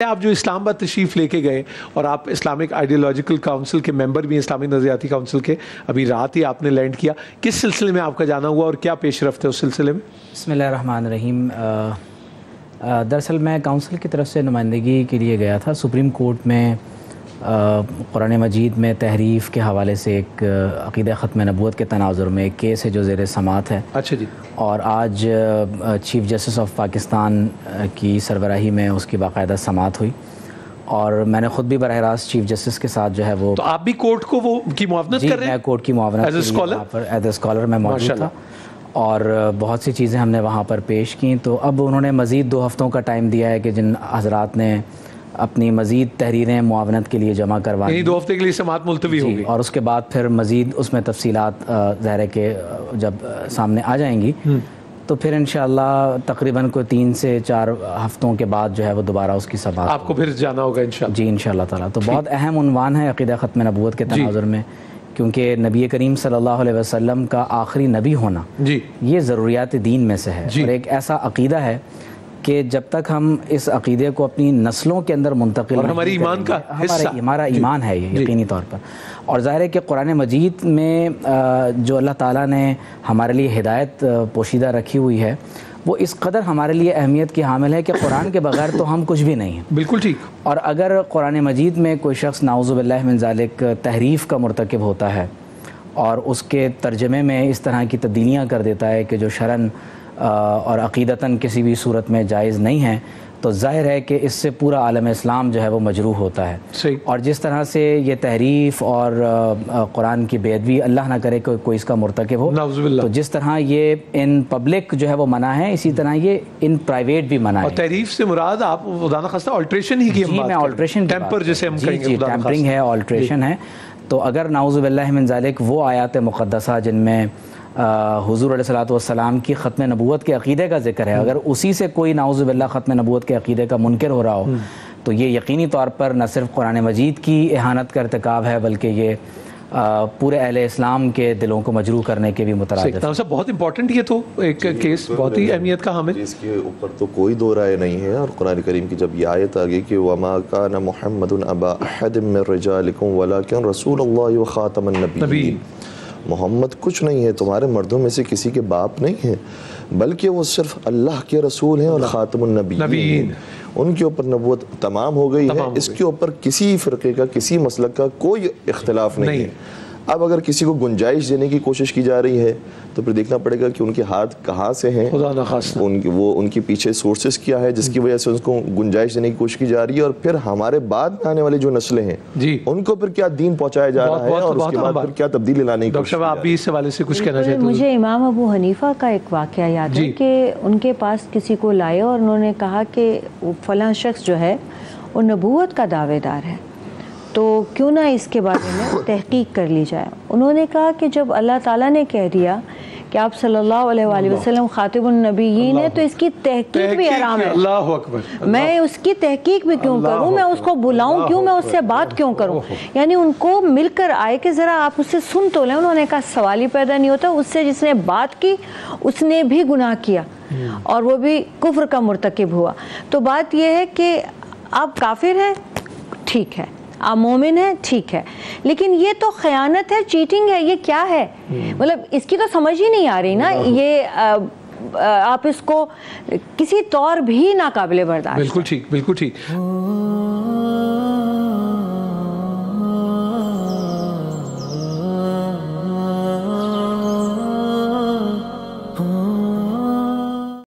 آپ جو اسلام آباد تشریف لے کے گئے اور آپ اسلامک آئیڈیالوجیکل کاؤنسل کے ممبر بھی ہیں، اسلامی نظریاتی کاؤنسل کے، ابھی رات ہی آپ نے لینڈ کیا، کس سلسلے میں آپ کا جانا ہوا اور کیا پیش رفت ہے اس سلسلے میں؟ بسم اللہ الرحمن الرحیم۔ دراصل میں کاؤنسل کی طرف سے نمائندگی کے لیے گیا تھا۔ سپریم کورٹ میں قرآن مجید میں تحریف کے حوالے سے ایک عقیدہ ختم نبوت کے تناظر میں ایک کیس ہے جو زیر سماعت ہے۔ اچھا جی۔ اور آج چیف جسٹس آف پاکستان کی سربراہی میں اس کی باقاعدہ سماعت ہوئی، اور میں نے خود بھی براہ راست چیف جسٹس کے ساتھ جو ہے وہ، تو آپ بھی کورٹ کو وہ کی معاونت کر رہے ہیں؟ میں کورٹ کی معاونت ایز اے اسکالر میں موجود تھا، اور بہت سی چیزیں ہم نے وہاں پر پیش کیں۔ تو اب انہوں نے مزید 2 ہفتوں کا ٹائم دیا ہے کہ جن حضرات نے اپنی مزید تحریریں معاونت کے لیے جمع کروائیں، یعنی 2 ہفتے کے لیے سماعت ملتوی ہوگی، اور اس کے بعد پھر مزید اس میں تفصیلات ظاہر ہے کہ جب سامنے آ جائیں گی تو پھر انشاءاللہ تقریباً کوئی 3 سے 4 ہفتوں کے بعد جو ہے وہ دوبارہ اس کی سماعت آپ کو پھر جانا ہوگا انشاءاللہ۔ جی انشاءاللہ تعالیٰ۔ تو بہت اہم عنوان ہے عقیدہ ختم نبوت کے تناظر میں، کیونکہ نبی کریم صلی اللہ علیہ وسلم کا آخری نبی ہونا یہ ضروریات دین میں سے ہے، اور ایک ایسا عقیدہ ہے کہ جب تک ہم اس عقیدے کو اپنی نسلوں کے اندر منتقل اور ہماری ایمان کا حصہ، ہمارا ایمان ہے یہ یقینی طور پر، اور ظاہر ہے کہ قرآن مجید میں جو اللہ تعالیٰ نے ہمارے لیے ہدایت پوشیدہ رکھی ہوئی ہے وہ اس قدر ہمارے لیے اہمیت کی حامل ہے کہ قرآن کے بغیر تو ہم کچھ بھی نہیں ہیں۔ بالکل ٹھیک۔ اور اگر قرآن مجید میں کوئی شخص نعوذ باللہ من ذالک تحریف کا مرتکب ہوتا ہے اور اس کے ترجمے میں اس طرح کی تبدیلیاں کر دیتا ہے کہ جو شرعاً اور عقیدتاً کسی بھی صورت میں جائز نہیں ہیں، تو ظاہر ہے کہ اس سے پورا عالم اسلام جو ہے وہ مجروح ہوتا ہے۔ اور جس طرح سے یہ تحریف اور قرآن کی بے ادبی اللہ نہ کرے کہ کوئی اس کا مرتکب ہو، تو جس طرح یہ ان پبلک جو ہے وہ منع ہے، اسی طرح یہ ان پرائیویٹ بھی منع ہے۔ اور تحریف سے مراد آپ خدا نخواستہ آلٹریشن ہی کی جی میں آلٹریشن، ٹیمپر جسے ہم کہیں گے، ٹیمپرنگ ہے، آلٹریشن ہے۔ تو اگر نعوذ باللہ من ذالک وہ آیات مقدسہ جن میں حضور علیہ الصلوۃ والسلام کی ختم نبوت کے عقیدے کا ذکر ہے، اگر اسی سے کوئی نعوذ باللہ ختم نبوت کے عقیدے کا منکر ہو رہا ہو، تو یہ یقینی طور پر نہ صرف قرآن مجید کی اہانت کا ارتکاب ہے بلکہ یہ پورے اہل اسلام کے دلوں کو مجروح کرنے کے بھی مترادف ہے۔ بہت امپورٹنٹ یہ تو ایک کیس بہت ہی اہمیت کا حامل، اس کے اوپر تو کوئی دو رائے نہیں ہے۔ اور قرآن کریم کی جب یہ آیت آ گئی کہ وَمَا كَانَ مُحَمَّدٌ أَبَا أَحَدٍ مِّن رِّجَالِكُمْ وَلَٰكِن رَّسُولَ اللَّهِ وَخَاتَمَ النَّبِيِّينَ، محمد کچھ نہیں ہے، تمہارے مردوں میں سے کسی کے باپ نہیں ہے، بلکہ وہ صرف اللہ کے رسول ہیں اور خاتم النبیین، ان کے اوپر نبوت تمام ہو گئی ہے۔ اس کے اوپر کسی فرقے کا، کسی مسلک کا کوئی اختلاف نہیں ہے۔ اب اگر کسی کو گنجائش دینے کی کوشش کی جا رہی ہے تو پھر دیکھنا پڑے گا کہ ان کے ہاتھ کہاں سے ہیں، ان کے پیچھے سورسز کیا ہے جس کی وجہ سے اس کو گنجائش دینے کی کوشش کی جا رہی ہے، اور پھر ہمارے بعد میں آنے والی جو نسلیں ہیں ان کو پھر کیا دین پہنچایا جا رہا ہے اور اس کے بعد پھر کیا تبدیلی لانے کی کوشش۔ ڈاکٹر صاحب آپ بھی اس حوالے سے کچھ کہنا چاہتے ہیں؟ مجھے امام ابو حنیفہ کا ایک واقعہ یاد ہے کہ ان کے پاس کسی کو لائے اور انہوں نے کہا کہ فلاں شخص جو ہے وہ نبوت کا دعوے دار ہے، تو کیوں نہ اس کے بارے میں تحقیق کر لی جائے۔ انہوں نے کہا کہ جب اللہ تعالیٰ نے کہہ دیا کہ آپ صلی اللہ علیہ وآلہ وسلم خاتم النبیین ہے تو اس کی تحقیق بھی حرام ہے۔ اللہ اکبر۔ میں اس کی تحقیق بھی کیوں کروں، میں اس کو بلاؤں کیوں، میں اس سے بات کیوں کروں؟ یعنی ان کو مل کر آئے کہ ذرا آپ اس سے سن تو لیں۔ انہوں نے کہا سوال ہی پیدا نہیں ہوتا، اس سے جس نے بات کی اس نے بھی گناہ کیا اور وہ بھی کفر کا مرتکب ہوا۔ تو بات یہ ہے کہ آپ کافر ہیں ٹھیک ہے، آپ مومن ہیں ٹھیک ہے، لیکن یہ تو خیانت ہے، چیٹنگ ہے، یہ کیا ہے؟ مطلب اس کی تو سمجھ ہی نہیں آ رہی نا، یہ آپ اس کو کسی طور بھی ناقابل برداشت۔ بالکل ٹھیک، بالکل ٹھیک۔